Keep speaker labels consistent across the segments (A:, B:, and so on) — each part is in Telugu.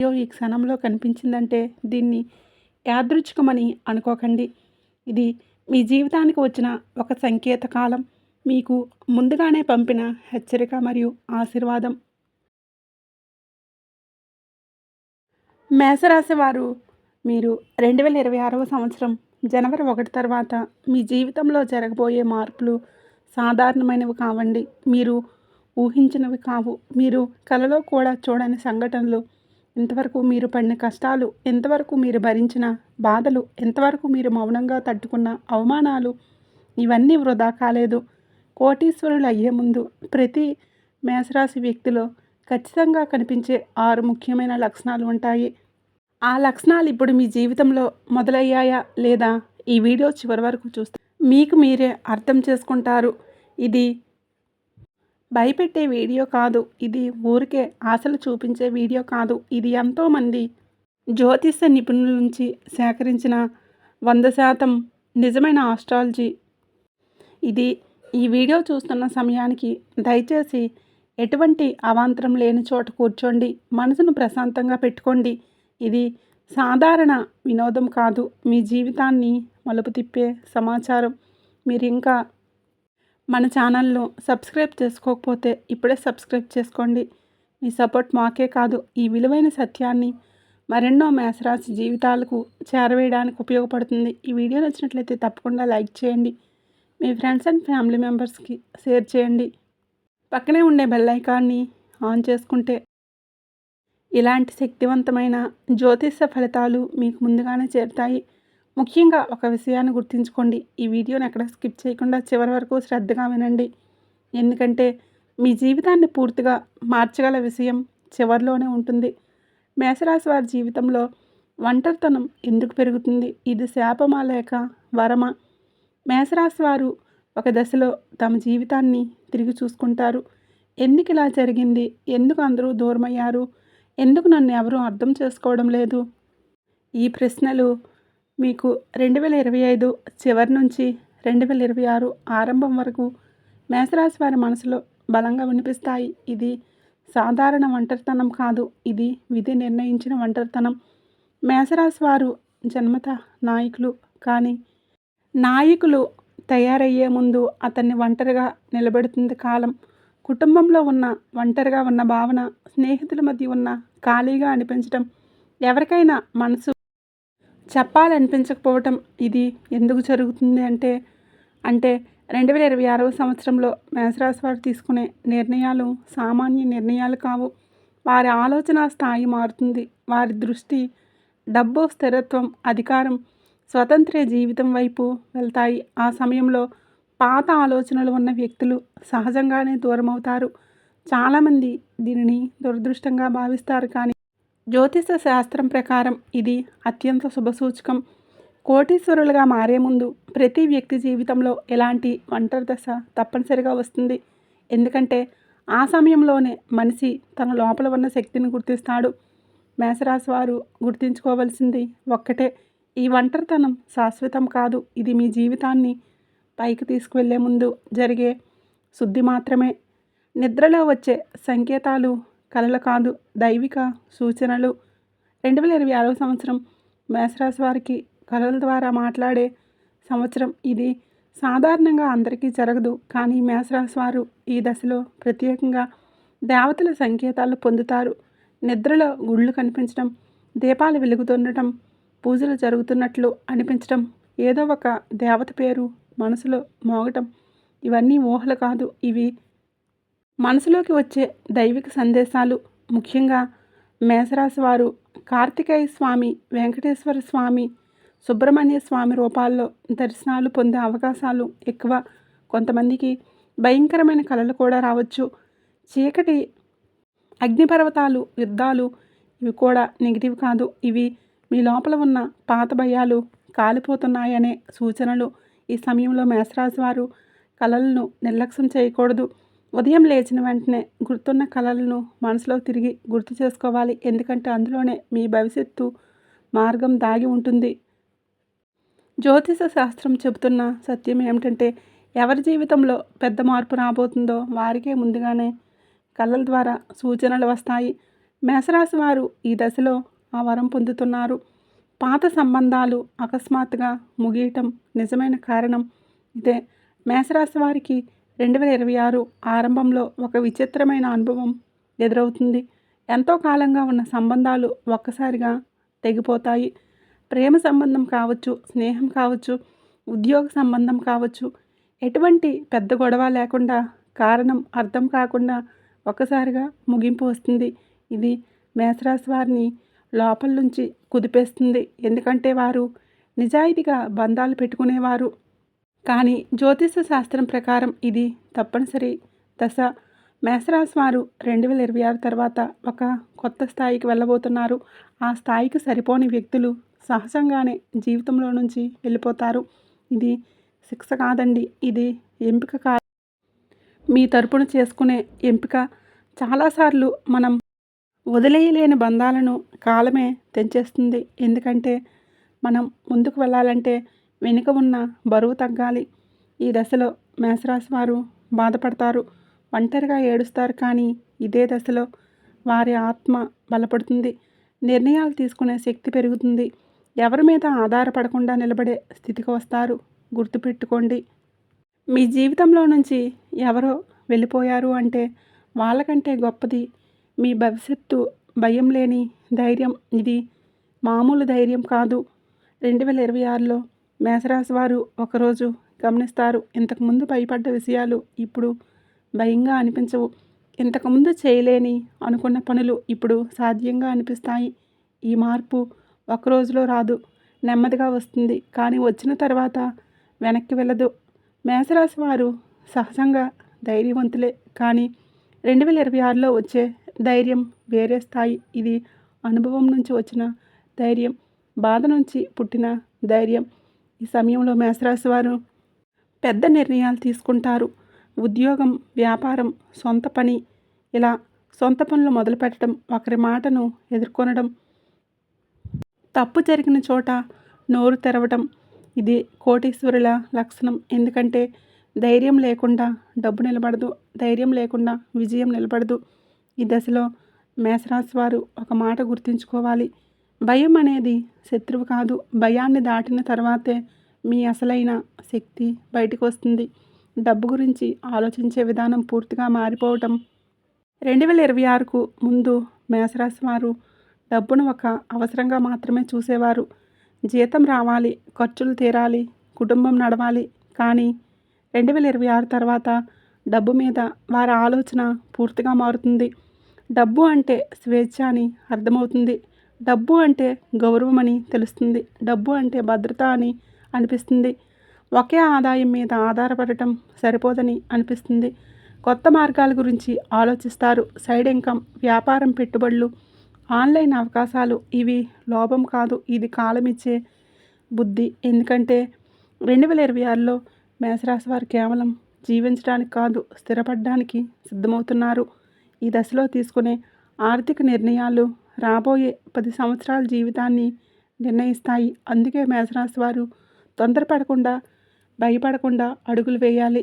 A: అయ్యో! ఈ క్షణంలో కనిపించిందంటే దీన్ని యాదృచ్ఛికమని అనుకోకండి. ఇది మీ జీవితానికి వచ్చిన ఒక సంకేతకాలం. మీకు ముందుగానే పంపిన హెచ్చరిక మరియు ఆశీర్వాదం. మేషరాశి వారు మీరు 2026వ సంవత్సరం జనవరి 1 తర్వాత మీ జీవితంలో జరగబోయే మార్పులు సాధారణమైనవి కావండి. మీరు ఊహించినవి కావు. మీరు కలలో కూడా చూడని సంఘటనలు, ఇంతవరకు మీరు పడిన కష్టాలు, ఎంతవరకు మీరు భరించిన బాధలు, ఎంతవరకు మీరు మౌనంగా తట్టుకున్న అవమానాలు, ఇవన్నీ వృధా కాలేదు. కోటీశ్వరులు అయ్యే ముందు ప్రతి మేషరాశి వ్యక్తిలో ఖచ్చితంగా కనిపించే 6 ముఖ్యమైన లక్షణాలు ఉంటాయి. ఆ లక్షణాలు ఇప్పుడు మీ జీవితంలో మొదలయ్యాయా లేదా ఈ వీడియో చివరి వరకు చూస్తే మీకు మీరే అర్థం చేసుకుంటారు. ఇది భయపెట్టే వీడియో కాదు. ఇది ఊరికే ఆశలు చూపించే వీడియో కాదు. ఇది ఎంతోమంది జ్యోతిష నిపుణుల నుంచి సేకరించిన 100% నిజమైన ఆస్ట్రాలజీ. ఇది ఈ వీడియో చూస్తున్న సమయానికి దయచేసి ఎటువంటి అవాంతరం లేని చోట కూర్చోండి. మనసును ప్రశాంతంగా పెట్టుకోండి. ఇది సాధారణ వినోదం కాదు. మీ జీవితాన్ని మలుపు తిప్పే సమాచారం. మీరు ఇంకా మన ఛానల్ను సబ్స్క్రైబ్ చేసుకోకపోతే ఇప్పుడే సబ్స్క్రైబ్ చేసుకోండి. మీ సపోర్ట్ మాకే కాదు, ఈ విలువైన సత్యాన్ని మరెన్నో మేషరాశి జీవితాలకు చేరవేయడానికి ఉపయోగపడుతుంది. ఈ వీడియో నచ్చినట్లయితే తప్పకుండా లైక్ చేయండి. మీ ఫ్రెండ్స్ అండ్ ఫ్యామిలీ మెంబర్స్కి షేర్ చేయండి. పక్కనే ఉండే బెల్ ఐకాన్ని ఆన్ చేసుకుంటే ఇలాంటి శక్తివంతమైన జ్యోతిష ఫలితాలు మీకు ముందుగానే చేరుతాయి. ముఖ్యంగా ఒక విషయాన్ని గుర్తుంచుకోండి. ఈ వీడియోని ఎక్కడ స్కిప్ చేయకుండా చివరి వరకు శ్రద్ధగా వినండి. ఎందుకంటే మీ జీవితాన్ని పూర్తిగా మార్చగల విషయం చివరిలోనే ఉంటుంది. మేషరాశి వారి జీవితంలో ఒంటరితనం ఎందుకు పెరుగుతుంది? ఇది శాపమా లేక వరమా? మేషరాశి వారు ఒక దశలో తమ జీవితాన్ని తిరిగి చూసుకుంటారు. ఎందుకు ఇలా జరిగింది? ఎందుకు అందరూ దూరమయ్యారు? ఎందుకు నన్ను ఎవరూ అర్థం చేసుకోవడం లేదు? ఈ ప్రశ్నలు మీకు 2025 చివరి నుంచి 2026 ఆరంభం వరకు మేషరాశి వారి మనసులో బలంగా వినిపిస్తాయి. ఇది సాధారణ ఒంటరితనం కాదు. ఇది విధి నిర్ణయించిన ఒంటరితనం. మేషరాశి వారు జన్మత నాయకులు, కానీ నాయకులు తయారయ్యే ముందు అతన్ని ఒంటరిగా నిలబెడుతుంది కాలం. కుటుంబంలో ఉన్న ఒంటరిగా ఉన్న భావన, స్నేహితుల మధ్య ఉన్న ఖాళీగా అనిపించడం, ఎవరికైనా మనసు చెప్పాలనిపించకపోవటం. ఇది ఎందుకు జరుగుతుంది అంటే 2026వ సంవత్సరంలో మేషరాశి వారు తీసుకునే నిర్ణయాలు సామాన్య నిర్ణయాలు కావు. వారి ఆలోచన స్థాయి మారుతుంది. వారి దృష్టి డబ్బు, స్థిరత్వం, అధికారం, స్వతంత్ర జీవితం వైపు వెళ్తాయి. ఆ సమయంలో పాత ఆలోచనలు ఉన్న వ్యక్తులు సహజంగానే దూరమవుతారు. చాలామంది దీనిని దురదృష్టంగా భావిస్తారు, కానీ జ్యోతిష శాస్త్రం ప్రకారం ఇది అత్యంత శుభసూచకం. కోటీశ్వరులుగా మారే ముందు ప్రతి వ్యక్తి జీవితంలో ఇలాంటి ఒంటరి దశ తప్పనిసరిగా వస్తుంది. ఎందుకంటే ఆ సమయంలోనే మనిషి తన లోపల ఉన్న శక్తిని గుర్తిస్తాడు. మేషరాశి వారు గుర్తుంచుకోవాల్సింది ఒక్కటే: ఈ ఒంటరితనం శాశ్వతం కాదు. ఇది మీ జీవితాన్ని పైకి తీసుకువెళ్లే ముందు జరిగే శుద్ధి మాత్రమే. నిద్రలో వచ్చే సంకేతాలు కలలు కాదు, దైవిక సూచనలు. 2026వ సంవత్సరం మేషరాశి వారికి కలల ద్వారా మాట్లాడే సంవత్సరం. ఇది సాధారణంగా అందరికీ జరగదు, కానీ మేషరాశి వారు ఈ దశలో ప్రత్యేకంగా దేవతల సంకేతాలు పొందుతారు. నిద్రలో గుళ్ళు కనిపించడం, దీపాలు వెలుగుతుండటం, పూజలు జరుగుతున్నట్లు అనిపించడం, ఏదో ఒక దేవత పేరు మనసులో మోగటం, ఇవన్నీ ఊహలు కాదు. ఇవి మనసులోకి వచ్చే దైవిక సందేశాలు. ముఖ్యంగా మేషరాశి వారు కార్తికేయ స్వామి, వెంకటేశ్వర స్వామి, సుబ్రహ్మణ్య స్వామి రూపాల్లో దర్శనాలు పొందే అవకాశాలు ఎక్కువ. కొంతమందికి భయంకరమైన కలలు కూడా రావచ్చు. చీకటి, అగ్నిపర్వతాలు, యుద్ధాలు, ఇవి కూడా నెగిటివ్ కాదు. ఇవి మీ లోపల ఉన్న పాత భయాలు కాలిపోతున్నాయనే సూచనలు. ఈ సమయంలో మేషరాశి వారు కలలను నిర్లక్ష్యం చేయకూడదు. ఉదయం లేచిన వెంటనే గుర్తున్న కలలను మనసులో తిరిగి గుర్తు చేసుకోవాలి. ఎందుకంటే అందులోనే మీ భవిష్యత్తు మార్గం దాగి ఉంటుంది. జ్యోతిష శాస్త్రం చెబుతున్న సత్యం ఏమిటంటే, ఎవరి జీవితంలో పెద్ద మార్పు రాబోతుందో వారికే ముందుగానే కళల ద్వారా సూచనలు వస్తాయి. మేషరాశి వారు ఈ దశలో ఆ వరం పొందుతున్నారు. పాత సంబంధాలు అకస్మాత్తుగా ముగియటం నిజమైన కారణం ఇదే. మేషరాశి వారికి 2026 ఆరంభంలో ఒక విచిత్రమైన అనుభవం ఎదురవుతుంది. ఎంతో కాలంగా ఉన్న సంబంధాలు ఒక్కసారిగా తెగిపోతాయి. ప్రేమ సంబంధం కావచ్చు, స్నేహం కావచ్చు, ఉద్యోగ సంబంధం కావచ్చు. ఎటువంటి పెద్ద గొడవ లేకుండా, కారణం అర్థం కాకుండా ఒక్కసారిగా ముగింపు వస్తుంది. ఇది మేషరాశి వారిని లోపల నుంచి కుదిపేస్తుంది. ఎందుకంటే వారు నిజాయితీగా బంధాలు పెట్టుకునేవారు. కానీ జ్యోతిష శాస్త్రం ప్రకారం ఇది తప్పనిసరి దశ. మేషరాశి వారు 2026 తర్వాత ఒక కొత్త స్థాయికి వెళ్ళబోతున్నారు. ఆ స్థాయికి సరిపోని వ్యక్తులు సహజంగానే జీవితంలో నుంచి వెళ్ళిపోతారు. ఇది శిక్ష కాదండి, ఇది ఎంపిక కాదు. మీ తరపున చేసుకునే ఎంపిక. చాలాసార్లు మనం వదిలేయలేని బంధాలను కాలమే తెంచేస్తుంది. ఎందుకంటే మనం ముందుకు వెళ్ళాలంటే వెనుక ఉన్న బరువు తగ్గాలి. ఈ దశలో మేషరాశి వారు బాధపడతారు, ఒంటరిగా ఏడుస్తారు. కానీ ఇదే దశలో వారి ఆత్మ బలపడుతుంది, నిర్ణయాలు తీసుకునే శక్తి పెరుగుతుంది, ఎవరి మీద ఆధారపడకుండా నిలబడే స్థితికి వస్తారు. గుర్తుపెట్టుకోండి, మీ జీవితంలో నుంచి ఎవరో వెళ్ళిపోయారు అంటే వాళ్ళకంటే గొప్పది మీ భవిష్యత్తు. భయం లేని ధైర్యం. ఇది మామూలు ధైర్యం కాదు. 2026లో మేషరాశి వారు ఒకరోజు గమనిస్తారు, ఇంతకుముందు భయపడ్డ విషయాలు ఇప్పుడు భయంగా అనిపించవు. ఇంతకుముందు చేయలేని అనుకున్న పనులు ఇప్పుడు సాధ్యంగా అనిపిస్తాయి. ఈ మార్పు ఒక రోజులో రాదు, నెమ్మదిగా వస్తుంది. కానీ వచ్చిన తర్వాత వెనక్కి వెళ్ళదు. మేషరాశి వారు సహజంగా ధైర్యవంతులే. కానీ 2026లో వచ్చే ధైర్యం వేరే స్థాయి. ఇది అనుభవం నుంచి వచ్చిన ధైర్యం, బాధ నుంచి పుట్టిన ధైర్యం. ఈ సమయంలో మేషరాశి వారు పెద్ద నిర్ణయాలు తీసుకుంటారు. ఉద్యోగం, వ్యాపారం, సొంత పని, ఇలా సొంత పనులు మొదలుపెట్టడం, ఒకరి మాటను ఎదుర్కొనడం, తప్పు జరిగిన చోట నోరు తెరవడం. ఇది కోటీశ్వరుల లక్షణం. ఎందుకంటే ధైర్యం లేకుండా డబ్బు నిలబడదు, ధైర్యం లేకుండా విజయం నిలబడదు. ఈ దశలో మేషరాశి వారు ఒక మాట గుర్తుంచుకోవాలి, భయం అనేది శత్రువు కాదు. భయాన్ని దాటిన తర్వాతే మీ అసలైన శక్తి బయటకు వస్తుంది. డబ్బు గురించి ఆలోచించే విధానం పూర్తిగా మారిపోవటం. 2026కు ముందు మేషరాశి వారు డబ్బును ఒక అవసరంగా మాత్రమే చూసేవారు. జీతం రావాలి, ఖర్చులు తీరాలి, కుటుంబం నడవాలి. కానీ 2026 తర్వాత డబ్బు మీద వారి ఆలోచన పూర్తిగా మారుతుంది. డబ్బు అంటే స్వేచ్ఛ అని అర్థమవుతుంది. డబ్బు అంటే గౌరవం అని తెలుస్తుంది. డబ్బు అంటే భద్రత అని అనిపిస్తుంది. ఒకే ఆదాయం మీద ఆధారపడటం సరిపోదని అనిపిస్తుంది. కొత్త మార్గాల గురించి ఆలోచిస్తారు. సైడ్ ఇన్కమ్, వ్యాపారం, పెట్టుబడులు, ఆన్లైన్ అవకాశాలు. ఇవి లోభం కాదు, ఇది కాలం ఇచ్చే బుద్ధి. ఎందుకంటే 2026లో మేషరాశి వారు కేవలం జీవించడానికి కాదు, స్థిరపడడానికి సిద్ధమవుతున్నారు. ఈ దశలో తీసుకునే ఆర్థిక నిర్ణయాలు రాబోయే 10 సంవత్సరాల జీవితాన్ని నిర్ణయిస్తాయి. అందుకే మేషరాశి వారు తొందరపడకుండా, భయపడకుండా అడుగులు వేయాలి.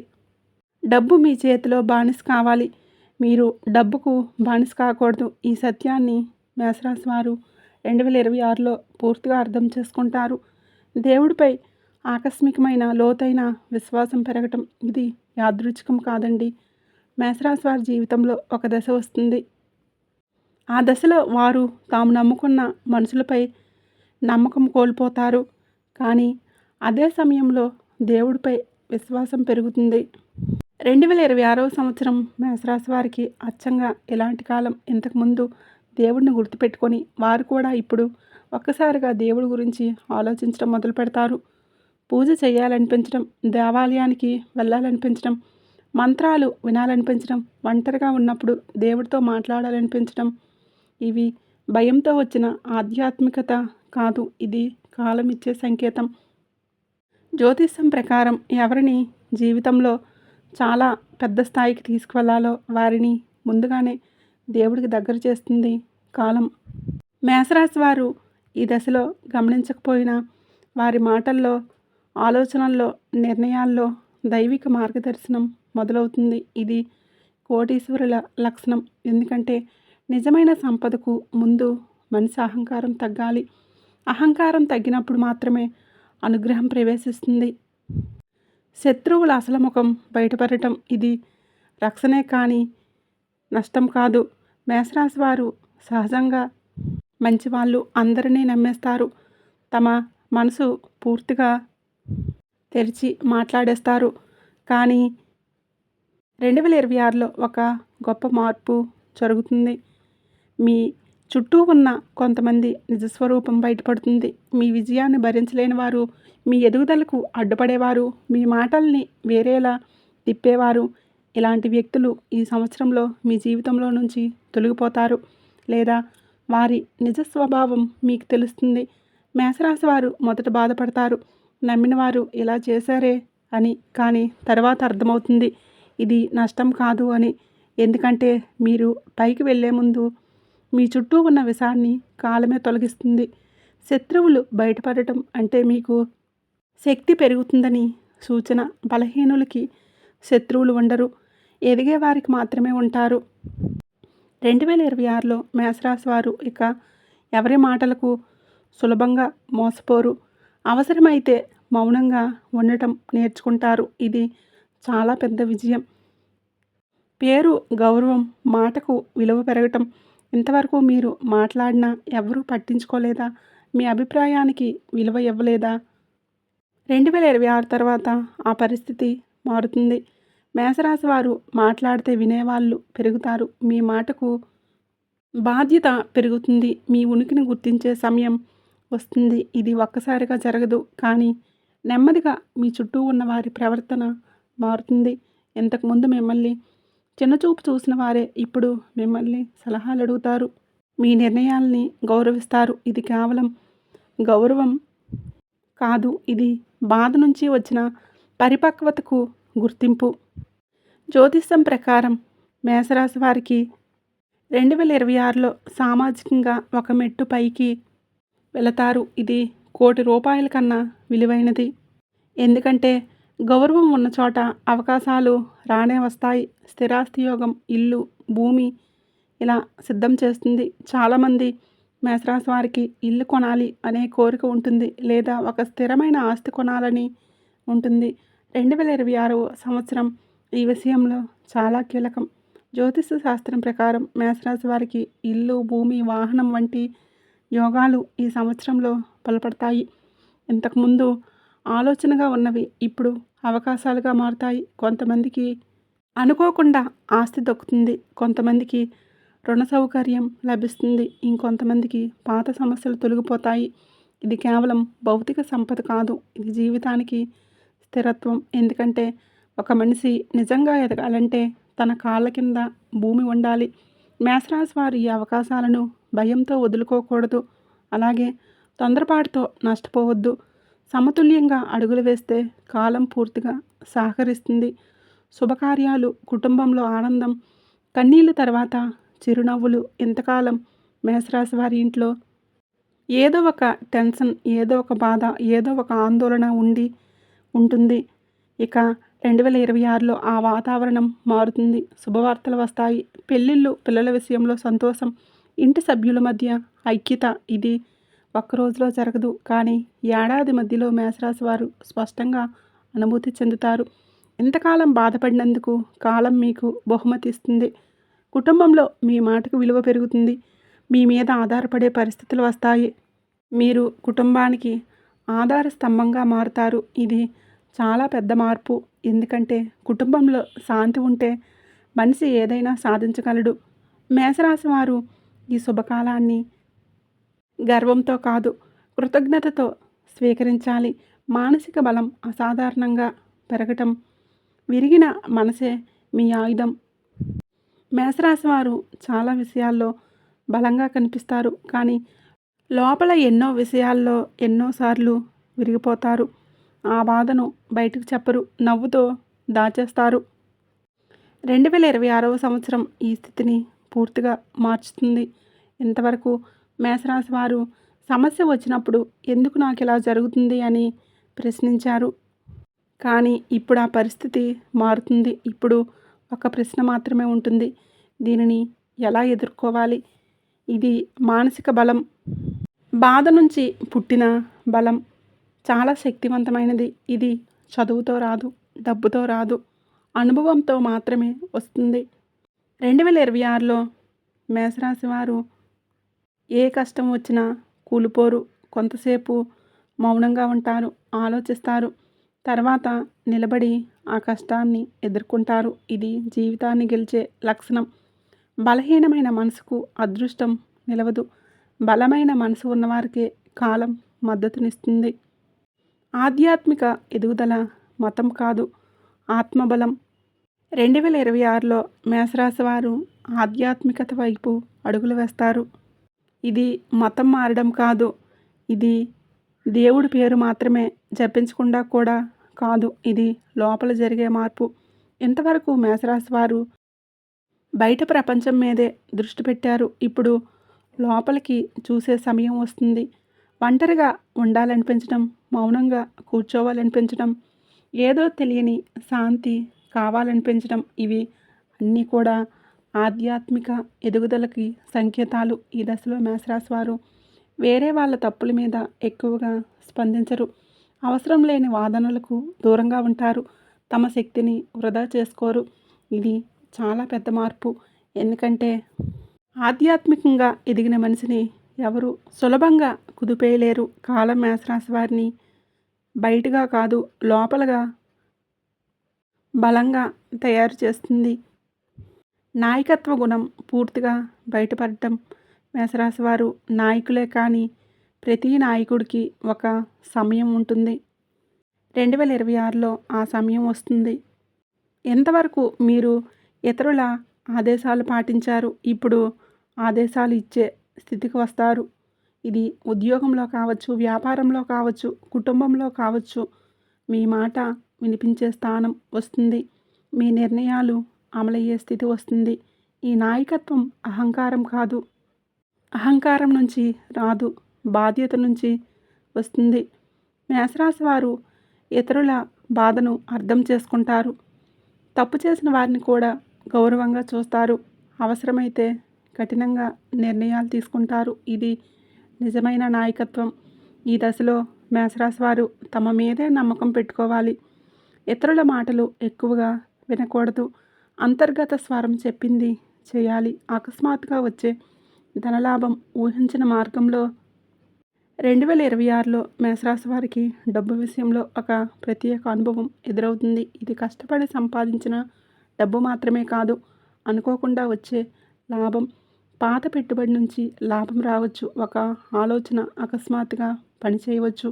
A: డబ్బు మీ చేతిలో బానిస కావాలి, మీరు డబ్బుకు బానిస కాకూడదు. ఈ సత్యాన్ని మేషరాశి వారు 2026లో పూర్తిగా అర్థం చేసుకుంటారు. దేవుడిపై ఆకస్మికమైన లోతైన విశ్వాసం పెరగటం. ఇది యాదృచ్ఛికం కాదండి. మేషరాశి వారి జీవితంలో ఒక దశ వస్తుంది. ఆ దశలో వారు తాము నమ్ముకున్న మనుషులపై నమ్మకం కోల్పోతారు. కానీ అదే సమయంలో దేవుడిపై విశ్వాసం పెరుగుతుంది. 2026వ సంవత్సరం మేషరాశి వారికి అచ్చంగా ఇలాంటి కాలం. ఇంతకుముందు దేవుడిని గుర్తుపెట్టుకొని వారు కూడా ఇప్పుడు ఒక్కసారిగా దేవుడి గురించి ఆలోచించడం మొదలు పెడతారు. పూజ చేయాలనిపించడం, దేవాలయానికి వెళ్ళాలనిపించడం, మంత్రాలు వినాలనిపించడం, ఒంటరిగా ఉన్నప్పుడు దేవుడితో మాట్లాడాలనిపించడం. ఇవి భయంతో వచ్చిన ఆధ్యాత్మికత కాదు, ఇది కాలం ఇచ్చే సంకేతం. జ్యోతిష్యం ప్రకారం ఎవరిని జీవితంలో చాలా పెద్ద స్థాయికి తీసుకువెళ్లాలో వారిని ముందుగానే దేవుడికి దగ్గర చేస్తుంది కాలం. మేషరాశి వారు ఈ దశలో గమనించకపోయినా వారి మాటల్లో, ఆలోచనల్లో, నిర్ణయాల్లో దైవిక మార్గదర్శనం మొదలవుతుంది. ఇది కోటీశ్వరుల లక్షణం. ఎందుకంటే నిజమైన సంపదకు ముందు మనిషి అహంకారం తగ్గాలి. అహంకారం తగ్గినప్పుడు మాత్రమే అనుగ్రహం ప్రవేశిస్తుంది. శత్రువుల అసలు ముఖం బయటపడటం ఇది రక్షణే కానీ నష్టం కాదు. మేషరాశి వారు సహజంగా మంచివాళ్ళు, అందరినీ నమ్మేస్తారు. తమ మనసు పూర్తిగా తెరిచి మాట్లాడేస్తారు. కానీ 2026లో ఒక గొప్ప మార్పు జరుగుతుంది. మీ చుట్టూ ఉన్న కొంతమంది నిజస్వరూపం బయటపడుతుంది. మీ విజయాన్ని భరించలేని వారు, మీ ఎదుగుదలకు అడ్డుపడేవారు, మీ మాటల్ని వేరేలా తిప్పేవారు, ఇలాంటి వ్యక్తులు ఈ సంవత్సరంలో మీ జీవితంలో నుంచి తొలగిపోతారు. లేదా వారి నిజ స్వభావం మీకు తెలుస్తుంది. మేషరాశి వారు మొదట బాధపడతారు. నమ్మిన వారు ఇలా చేశారే అని. కానీ తర్వాత అర్థమవుతుంది ఇది నష్టం కాదు అని. ఎందుకంటే మీరు పైకి వెళ్ళే ముందు మీ చుట్టూ ఉన్న విషాన్ని కాలమే తొలగిస్తుంది. శత్రువులు బయటపడటం అంటే మీకు శక్తి పెరుగుతుందని సూచన. బలహీనులకి శత్రువులు ఉండరు, ఎదిగే వారికి మాత్రమే ఉంటారు. 2026లో మేషరాశి వారు ఇక ఎవరి మాటలకు సులభంగా మోసపోరు. అవసరమైతే మౌనంగా ఉండటం నేర్చుకుంటారు. ఇది చాలా పెద్ద విజయం. పేరు, గౌరవం, మాటకు విలువ పెరగటం. ఇంతవరకు మీరు మాట్లాడినా ఎవరూ పట్టించుకోలేదా? మీ అభిప్రాయానికి విలువ ఇవ్వలేదా? 2026 తర్వాత ఆ పరిస్థితి మారుతుంది. మేషరాశి వారు మాట్లాడితే వినేవాళ్ళు పెరుగుతారు. మీ మాటకు బాధ్యత పెరుగుతుంది. మీ ఉనికిని గుర్తించే సమయం వస్తుంది. ఇది ఒక్కసారిగా జరగదు, కానీ నెమ్మదిగా మీ చుట్టూ ఉన్న వారి ప్రవర్తన మారుతుంది. ఇంతకుముందు మిమ్మల్ని చిన్నచూపు చూసిన వారే ఇప్పుడు మిమ్మల్ని సలహాలు అడుగుతారు. మీ నిర్ణయాల్ని గౌరవిస్తారు. ఇది కేవలం గౌరవం కాదు, ఇది బాధ నుంచి వచ్చిన పరిపక్వతకు గుర్తింపు. జ్యోతిష్యం ప్రకారం మేషరాశి వారికి 2026లో సామాజికంగా ఒక మెట్టు పైకి వెళతారు. ఇది ₹1,00,00,000 కన్నా విలువైనది. ఎందుకంటే గౌరవం ఉన్న చోట అవకాశాలు రానే వస్తాయి. స్థిరాస్తి యోగం, ఇల్లు, భూమి ఇలా సిద్ధం చేస్తుంది. చాలామంది మేషరాశి వారికి ఇల్లు కొనాలి అనే కోరిక ఉంటుంది, లేదా ఒక స్థిరమైన ఆస్తి కొనాలని ఉంటుంది. 2026 సంవత్సరం ఈ విషయంలో చాలా కీలకం. జ్యోతిష శాస్త్రం ప్రకారం మేషరాశి వారికి ఇల్లు, భూమి, వాహనం వంటి యోగాలు ఈ సంవత్సరంలో బలపడతాయి. ఇంతకుముందు ఆలోచనగా ఉన్నవి ఇప్పుడు అవకాశాలుగా మారుతాయి. కొంతమందికి అనుకోకుండా ఆస్తి దక్కుతుంది, కొంతమందికి రుణ సౌకర్యం లభిస్తుంది, ఇంకొంతమందికి పాత సమస్యలు తొలగిపోతాయి. ఇది కేవలం భౌతిక సంపద కాదు, ఇది జీవితానికి స్థిరత్వం. ఎందుకంటే ఒక మనిషి నిజంగా ఎదగాలంటే తన కాళ్ళ కింద భూమి ఉండాలి. మేషరాశి వారు ఈ అవకాశాలను భయంతో వదులుకోకూడదు, అలాగే తొందరపాటుతో నష్టపోవద్దు. సమతుల్యంగా అడుగులు వేస్తే కాలం పూర్తిగా సహకరిస్తుంది. శుభకార్యాలు, కుటుంబంలో ఆనందం, కన్నీళ్ళ తర్వాత చిరునవ్వులు. ఇంతకాలం మేషరాశి వారి ఇంట్లో ఏదో ఒక టెన్షన్, ఏదో ఒక బాధ, ఏదో ఒక ఆందోళన ఉంటుంది. ఇక 2026లో ఆ వాతావరణం మారుతుంది. శుభవార్తలు వస్తాయి. పెళ్ళిళ్ళు, పిల్లల విషయంలో సంతోషం, ఇంటి సభ్యుల మధ్య ఐక్యత. ఇది ఒక్కరోజులో జరగదు, కానీ ఏడాది మధ్యలో మేషరాశి వారు స్పష్టంగా అనుభూతి చెందుతారు. ఇంతకాలం బాధపడినందుకు కాలం మీకు బహుమతి ఇస్తుంది. కుటుంబంలో మీ మాటకు విలువ పెరుగుతుంది. మీ మీద ఆధారపడే పరిస్థితులు వస్తాయి. మీరు కుటుంబానికి ఆధార స్తంభంగా మారుతారు. ఇది చాలా పెద్ద మార్పు. ఎందుకంటే కుటుంబంలో శాంతి ఉంటే మనిషి ఏదైనా సాధించగలడు. మేషరాశి వారు ఈ శుభకాలాన్ని గర్వంతో కాదు, కృతజ్ఞతతో స్వీకరించాలి. మానసిక బలం అసాధారణంగా పెరగటం. విరిగిన మనసే మీ ఆయుధం. మేషరాశి వారు చాలా విషయాల్లో బలంగా కనిపిస్తారు, కానీ లోపల ఎన్నో విషయాల్లో ఎన్నోసార్లు విరిగిపోతారు. ఆ బాధను బయటకు చెప్పరు, నవ్వుతో దాచేస్తారు. 2026 సంవత్సరం ఈ స్థితిని పూర్తిగా మార్చుతుంది. ఇంతవరకు మేషరాశి వారు సమస్య వచ్చినప్పుడు ఎందుకు నాకు ఇలా జరుగుతుంది అని ప్రశ్నించారు. కానీ ఇప్పుడు ఆ పరిస్థితి మారుతుంది. ఇప్పుడు ఒక ప్రశ్న మాత్రమే ఉంటుంది. దీనిని ఎలా ఎదుర్కోవాలి? ఇది మానసిక బలం. బాధ నుంచి పుట్టిన బలం చాలా శక్తివంతమైనది. ఇది చదువుతో రాదు, డబ్బుతో రాదు, అనుభవంతో మాత్రమే వస్తుంది. 2026లో మేషరాశి వారు ఏ కష్టం వచ్చినా కూలిపోరు. కొంతసేపు మౌనంగా ఉంటారు, ఆలోచిస్తారు. తర్వాత నిలబడి ఆ కష్టాన్ని ఎదుర్కొంటారు. ఇది జీవితాన్ని గెలిచే లక్షణం. బలహీనమైన మనసుకు అదృష్టం నిలవదు. బలమైన మనసు ఉన్నవారికే కాలం మద్దతునిస్తుంది. ఆధ్యాత్మిక ఎదుగుదల మతం కాదు, ఆత్మబలం. 2026లో మేషరాశి వారు ఆధ్యాత్మికత వైపు అడుగులు వేస్తారు. ఇది మతం మారడం కాదు, ఇది దేవుడి పేరు మాత్రమే జపించకుండా కూడా కాదు, ఇది లోపల జరిగే మార్పు. ఇంతవరకు మేషరాశి వారు బయట ప్రపంచం మీదే దృష్టి పెట్టారు. ఇప్పుడు లోపలికి చూసే సమయం వస్తుంది. ఒంటరిగా ఉండాలనిపించడం, మౌనంగా కూర్చోవాలనిపించడం, ఏదో తెలియని శాంతి కావాలనిపించడం, ఇవి అన్నీ కూడా ఆధ్యాత్మిక ఎదుగుదలకి సంకేతాలు. ఈ దశలో మేషరాశి వారు వేరే వాళ్ళ తప్పుల మీద ఎక్కువగా స్పందించరు. అవసరం లేని వాదనలకు దూరంగా ఉంటారు. తమ శక్తిని వృధా చేసుకోరు. ఇది చాలా పెద్ద మార్పు. ఎందుకంటే ఆధ్యాత్మికంగా ఎదిగిన మనిషిని ఎవరు సులభంగా కుదిపేయలేరు. కాలం మేషరాశి వారిని బయటగా కాదు, లోపలగా బలంగా తయారు చేస్తుంది. నాయకత్వ గుణం పూర్తిగా బయటపడటం. మేషరాశి వారు నాయకులే కానీ ప్రతి నాయకుడికి ఒక సమయం ఉంటుంది. 2026లో ఆ సమయం వస్తుంది. ఎంతవరకు మీరు ఇతరుల ఆదేశాలు పాటించారు, ఇప్పుడు ఆదేశాలు ఇచ్చే స్థితికి వస్తారు. ఇది ఉద్యోగంలో కావచ్చు, వ్యాపారంలో కావచ్చు, కుటుంబంలో కావచ్చు. మీ మాట వినిపించే స్థానం వస్తుంది. మీ నిర్ణయాలు అమలయ్యే స్థితి వస్తుంది. ఈ నాయకత్వం అహంకారం కాదు. అహంకారం నుంచి రాదు, బాధ్యత నుంచి వస్తుంది. మేషరాశి వారు ఇతరుల బాధను అర్థం చేసుకుంటారు. తప్పు చేసిన వారిని కూడా గౌరవంగా చూస్తారు. అవసరమైతే కఠినంగా నిర్ణయాలు తీసుకుంటారు. ఇది నిజమైన నాయకత్వం. ఈ దశలో మేషరాశి వారు తమ మీదే నమ్మకం పెట్టుకోవాలి. ఇతరుల మాటలు ఎక్కువగా వినకూడదు. అంతర్గత స్వరం చెప్పింది చేయాలి. అకస్మాత్తుగా వచ్చే ధనలాభం ఊహించిన మార్గంలో 2026లో మేషరాశి వారికి డబ్బు విషయంలో ఒక ప్రత్యేక అనుభవం ఎదురవుతుంది. ఇది కష్టపడి సంపాదించిన డబ్బు మాత్రమే కాదు, అనుకోకుండా వచ్చే లాభం. పాత పెట్టుబడి నుంచి లాభం రావచ్చు. ఒక ఆలోచన అకస్మాత్తుగా పనిచేయవచ్చు.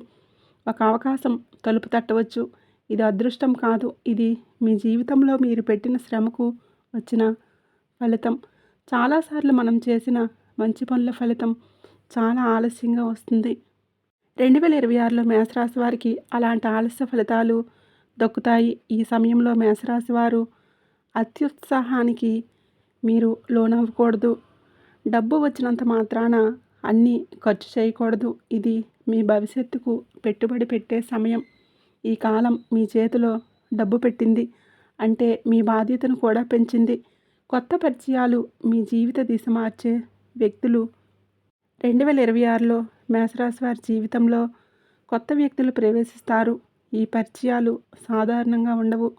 A: ఒక అవకాశం తలుపు తట్టవచ్చు. ఇది అదృష్టం కాదు, ఇది మీ జీవితంలో మీరు పెట్టిన శ్రమకు వచ్చిన ఫలితం. చాలాసార్లు మనం చేసిన మంచి పనుల ఫలితం చాలా ఆలస్యంగా వస్తుంది. 2026లో మేషరాశి వారికి అలాంటి ఆలస్య ఫలితాలు దక్కుతాయి. ఈ సమయంలో మేషరాశి వారు అత్యుత్సాహానికి మీరు లోనవ్వకూడదు. డబ్బు వచ్చినంత మాత్రాన అన్నీ ఖర్చు చేయకూడదు. ఇది మీ భవిష్యత్తుకు పెట్టుబడి పెట్టే సమయం. ఈ కాలం మీ చేతిలో డబ్బు పెట్టింది అంటే మీ బాధ్యతను కూడా పెంచింది. కొత్త పరిచయాలు మీ జీవిత దిశ మార్చే వ్యక్తులు. 2026లో మేషరాశి వారి జీవితంలో కొత్త వ్యక్తులు ప్రవేశిస్తారు. ఈ పరిచయాలు సాధారణంగా ఉండవు.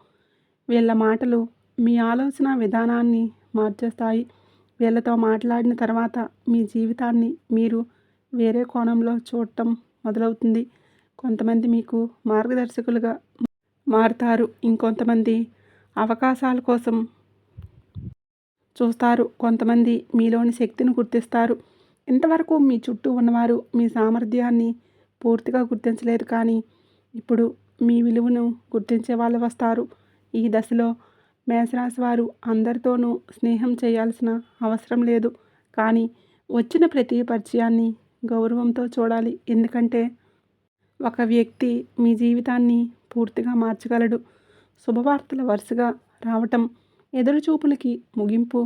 A: వీళ్ళ మాటలు మీ ఆలోచన విధానాన్ని మార్చేస్తాయి. వీళ్ళతో మాట్లాడిన తర్వాత మీ జీవితాన్ని మీరు వేరే కోణంలో చూడటం మొదలవుతుంది. కొంతమంది మీకు మార్గదర్శకులుగా మారుతారు. ఇంకొంతమంది అవకాశాల కోసం చూస్తారు. కొంతమంది మీలోని శక్తిని గుర్తిస్తారు. ఇంతవరకు మీ చుట్టూ ఉన్నవారు మీ సామర్థ్యాన్ని పూర్తిగా గుర్తించలేదు, కానీ ఇప్పుడు మీ విలువను గుర్తించే వాళ్ళు వస్తారు. ఈ దశలో మేషరాశి వారు అందరితోనూ స్నేహం చేయాల్సిన అవసరం లేదు, కానీ వచ్చిన ప్రతి పరిచయాన్ని గౌరవంతో చూడాలి. ఎందుకంటే ఒక వ్యక్తి మీ జీవితాన్ని పూర్తిగా మార్చగలడు. శుభవార్తల వరుసగా రావటం, ఎదురుచూపులకి ముగింపు.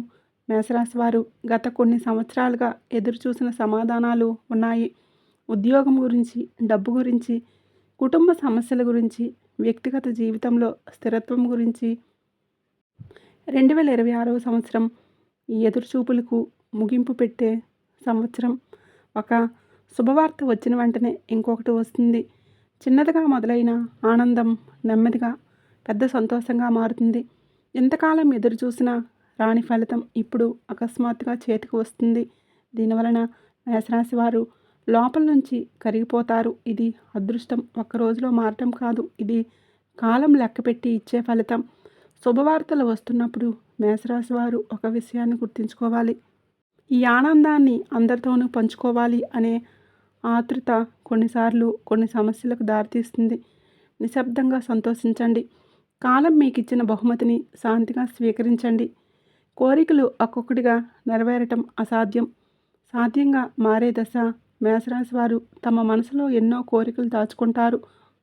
A: మేషరాశి వారు గత కొన్ని సంవత్సరాలుగా ఎదురుచూసిన సమాధానాలు ఉన్నాయి. ఉద్యోగం గురించి, డబ్బు గురించి, కుటుంబ సమస్యల గురించి, వ్యక్తిగత జీవితంలో స్థిరత్వం గురించి. 2026వ సంవత్సరం ఈ ఎదురుచూపులకు ముగింపు పెట్టే సంవత్సరం. ఒక శుభవార్త వచ్చిన వెంటనే ఇంకొకటి వస్తుంది. చిన్నదిగా మొదలైన ఆనందం నెమ్మదిగా పెద్ద సంతోషంగా మారుతుంది. ఎంతకాలం ఎదురు చూసినా రాని ఫలితం ఇప్పుడు అకస్మాత్తుగా చేతికి వస్తుంది. దీనివలన మేషరాశి వారు లోపల నుంచి కరిగిపోతారు. ఇది అదృష్టం ఒక్క రోజులో మారటం కాదు. ఇది కాలం లెక్కపెట్టి ఇచ్చే ఫలితం. శుభవార్తలు వస్తున్నప్పుడు మేషరాశి వారు ఒక విషయాన్ని గుర్తుంచుకోవాలి. ఈ ఆనందాన్ని అందరితోనూ పంచుకోవాలి అనే ఆతృత కొన్నిసార్లు కొన్ని సమస్యలకు దారితీస్తుంది. నిశ్శబ్దంగా సంతోషించండి. కాలం మీకు ఇచ్చిన బహుమతిని శాంతిగా స్వీకరించండి. కోరికలు ఒక్కొక్కటిగా నెరవేరటం అసాధ్యం. సాధ్యంగా మారే దశ. మేషరాశి వారు తమ మనసులో ఎన్నో కోరికలు దాచుకుంటారు.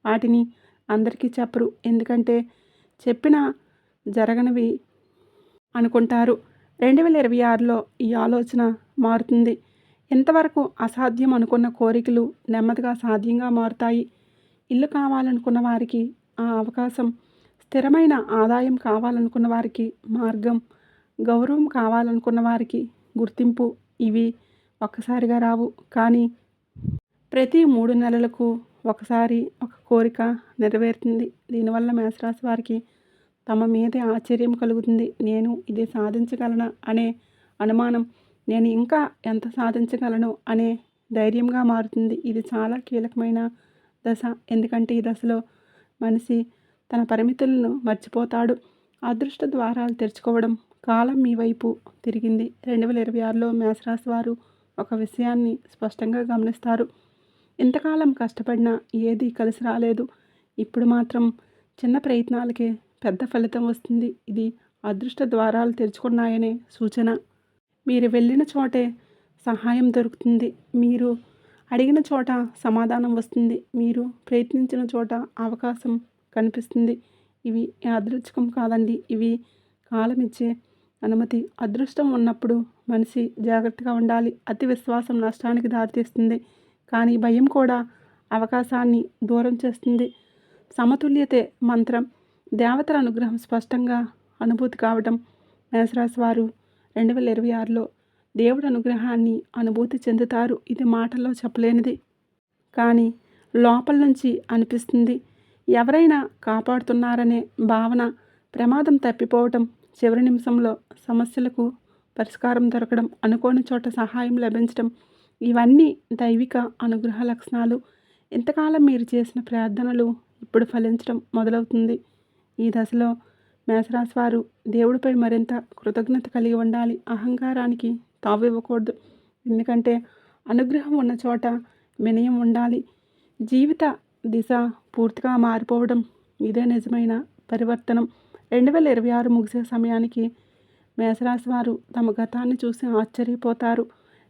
A: వాటిని అందరికీ చెప్పరు. ఎందుకంటే చెప్పినా జరగనివి అనుకుంటారు. 2026లో ఈ ఆలోచన మారుతుంది. ఎంతవరకు అసాధ్యం అనుకున్న కోరికలు నెమ్మదిగా సాధ్యంగా మారుతాయి. ఇల్లు కావాలనుకున్న వారికి ఆ అవకాశం, స్థిరమైన ఆదాయం కావాలనుకున్న వారికి మార్గం, గౌరవం కావాలనుకున్న వారికి గుర్తింపు. ఇవి ఒక్కసారిగా రావు, కానీ ప్రతి 3 నెలలకు ఒకసారి ఒక కోరిక నెరవేరుతుంది. దీనివల్ల మేషరాశి వారికి తమ మీదే ఆశ్చర్యం కలుగుతుంది. నేను ఇది సాధించగలనా అనే అనుమానం, నేను ఇంకా ఎంత సాధించగలను అనే ధైర్యంగా మారుతుంది. ఇది చాలా కీలకమైన దశ. ఎందుకంటే ఈ దశలో మనిషి తన పరిమితులను మర్చిపోతాడు. అదృష్ట ద్వారాలు తెరుచుకోవడం. కాలం మీ వైపు తిరిగింది. 2026లో మేషరాశి వారు ఒక విషయాన్ని స్పష్టంగా గమనిస్తారు. ఇంతకాలం కష్టపడినా ఏదీ కలిసి రాలేదు. ఇప్పుడు మాత్రం చిన్న ప్రయత్నాలకే పెద్ద ఫలితం వస్తుంది. ఇది అదృష్ట ద్వారాలు తెరుచుకున్నాయనే సూచన. మీరు వెళ్ళిన చోటే సహాయం దొరుకుతుంది. మీరు అడిగిన చోట సమాధానం వస్తుంది. మీరు ప్రయత్నించిన చోట అవకాశం కనిపిస్తుంది. ఇవి యాదృచ్ఛికం కాదండి. ఇవి కాలం ఇచ్చే అనుమతి. అదృష్టం ఉన్నప్పుడు మనిషి జాగ్రత్తగా ఉండాలి. అతి విశ్వాసం నష్టానికి దారితీస్తుంది. కానీ భయం కూడా అవకాశాన్ని దూరం చేస్తుంది. సమతుల్యతే మంత్రం. దేవతల అనుగ్రహం స్పష్టంగా అనుభూతి కావటం. మేషరాశి వారు 2026లో దేవుడి అనుగ్రహాన్ని అనుభూతి చెందుతారు. ఇది మాటల్లో చెప్పలేనిది, కానీ లోపల నుంచి అనిపిస్తుంది. ఎవరైనా కాపాడుతున్నారనే భావన, ప్రమాదం తప్పిపోవటం, చివరి నిమిషంలో సమస్యలకు పరిష్కారం దొరకడం, అనుకోని చోట సహాయం లభించడం, ఇవన్నీ దైవిక అనుగ్రహ లక్షణాలు. ఇంతకాలం మీరు చేసిన ప్రార్థనలు ఇప్పుడు ఫలించడం మొదలవుతుంది. ఈ దశలో మేషరాశి వారు దేవుడిపై మరింత కృతజ్ఞత కలిగి ఉండాలి. అహంకారానికి తావు ఇవ్వకూడదు. ఎందుకంటే అనుగ్రహం ఉన్న చోట వినయం ఉండాలి. జీవిత దిశ పూర్తిగా మారిపోవడం, ఇదే నిజమైన పరివర్తనం. 2026 ముగిసే సమయానికి మేషరాశి వారు తమ గతాన్ని చూసి ఆశ్చర్యపోతారు.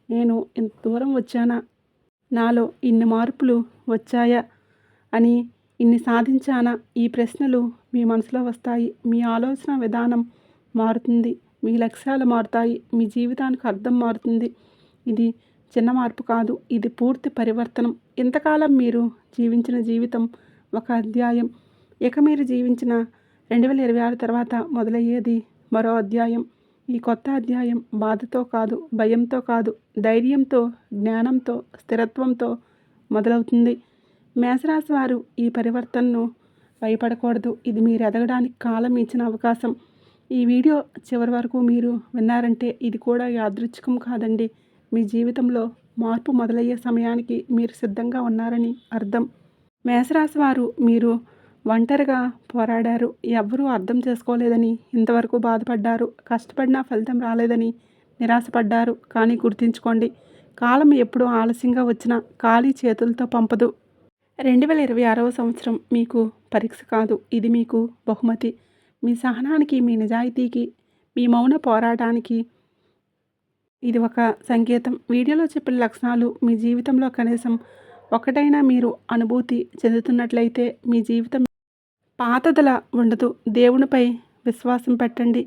A: నేను ఇంత దూరం వచ్చానా, నాలో ఇన్ని మార్పులు వచ్చాయా అని, ఇన్ని సాధించానా, ఈ ప్రశ్నలు మీ మనసులో వస్తాయి. మీ ఆలోచన విధానం మారుతుంది. మీ లక్ష్యాలు మారుతాయి. మీ జీవితానికి అర్థం మారుతుంది. ఇది చిన్న మార్పు కాదు, ఇది పూర్తి పరివర్తనం. ఇంతకాలం మీరు జీవించిన జీవితం ఒక అధ్యాయం. ఇక మీరు జీవించిన 2026 తర్వాత మొదలయ్యేది మరో అధ్యాయం. ఈ కొత్త అధ్యాయం బాధతో కాదు, భయంతో కాదు, ధైర్యంతో, జ్ఞానంతో, స్థిరత్వంతో మొదలవుతుంది. మేషరాశి వారు ఈ పరివర్తనను భయపడకూడదు. ఇది మీరు ఎదగడానికి కాలం ఇచ్చిన అవకాశం. ఈ వీడియో చివరి వరకు మీరు విన్నారంటే ఇది కూడా యాదృచ్ఛికం కాదండి. మీ జీవితంలో మార్పు మొదలయ్యే సమయానికి మీరు సిద్ధంగా ఉన్నారని అర్థం. మేషరాశి వారు మీరు ఒంటరిగా పోరాడారు. ఎవ్వరూ అర్థం చేసుకోలేదని ఇంతవరకు బాధపడ్డారు. కష్టపడినా ఫలితం రాలేదని నిరాశపడ్డారు. కానీ గుర్తుంచుకోండి, కాలం ఎప్పుడూ ఆలస్యంగా వచ్చినా ఖాళీ చేతులతో పంపదు. 2026వ సంవత్సరం మీకు పరీక్ష కాదు, ఇది మీకు బహుమతి. మీ సహనానికి, మీ నిజాయితీకి, మీ మౌన పోరాటానికి ఇది ఒక సంకేతం. వీడియోలో చెప్పిన లక్షణాలు మీ జీవితంలో కనీసం ఒకటైనా మీరు అనుభూతి చెందుతున్నట్లయితే మీ జీవితం పాతదలా ఉండదు. దేవునిపై విశ్వాసం పెట్టండి.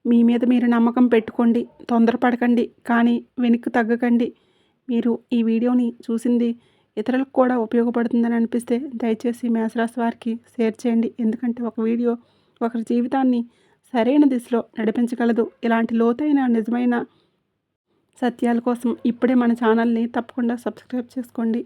A: మీ మీద మీరు నమ్మకం పెట్టుకోండి. తొందరపడకండి, కానీ వెనక్కి తగ్గకండి. మీరు ఈ వీడియోని చూసింది ఇతరులకు కూడా ఉపయోగపడుతుందని అనిపిస్తే దయచేసి మేషరాశి వారికి షేర్ చేయండి. ఎందుకంటే ఒక వీడియో ఒకరి జీవితాన్ని సరైన దిశలో నడిపించగలదు. ఇలాంటి లోతైన నిజమైన సత్యాల కోసం ఇప్పుడే మన ఛానల్ని తప్పకుండా సబ్స్క్రైబ్ చేసుకోండి.